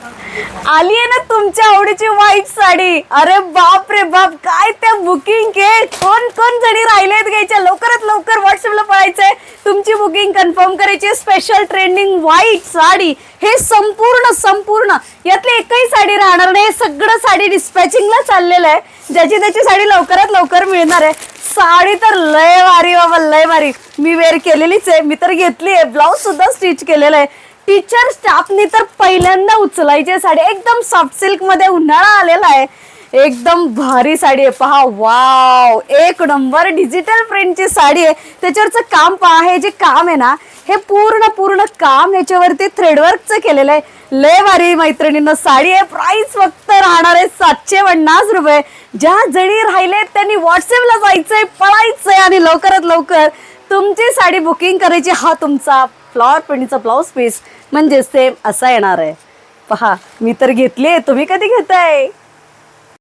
आली आहे ना तुमच्या आवडीची व्हाईट साडी. अरे बाप रे बाप, काय त्या बुकिंग के कोण कोण जणी राहिलेत घ्यायच्या. लवकरात लवकर व्हॉट्सअपला पळायचंय, तुमची बुकिंग कन्फर्म करायची. स्पेशल ट्रेंडिंग व्हाईट साडी, हे संपूर्ण यातली एकही साडी राहणार नाही. सगळं साडी डिस्पॅचिंगला चाललेलं आहे. ज्याची त्याची साडी लवकरात लवकर मिळणार आहे. साडी तर लय भारी बाबा, लय भारी. मी वेअर केलेलीच आहे, मी तर घेतली आहे. ब्लाऊज सुद्धा स्टिच केलेला आहे. टीचर स्टाफनी तर पहिल्यांदा उचलायची साडी. एकदम सॉफ्ट सिल्क मध्ये उन्हाळा आलेला आहे. एकदम भारी साडी आहे. पहा, वाव, एक नंबर डिजिटल प्रिंटची साडी आहे. त्याच्यावरचं काम पहा, हे जे काम आहे ना, हे पूर्ण काम याच्यावरती थ्रेडवर्कचं केलेलं आहे. लय भारी मैत्रिणींना साडी आहे. प्राइस फक्त राहणार आहे 750 रुपये. ज्या जणी राहिलेत त्यांनी व्हॉट्सअपला जायचंय, पळायचंय आणि लवकरात लवकर तुमची साडी बुकिंग करायची. हा तुमचा फ्लॉवर प्रिंटचा ब्लाउज पीस म्हणजे सेम असा येणार आहे. पहा, मी तर घेतली. तुम्ही कधी घेताय?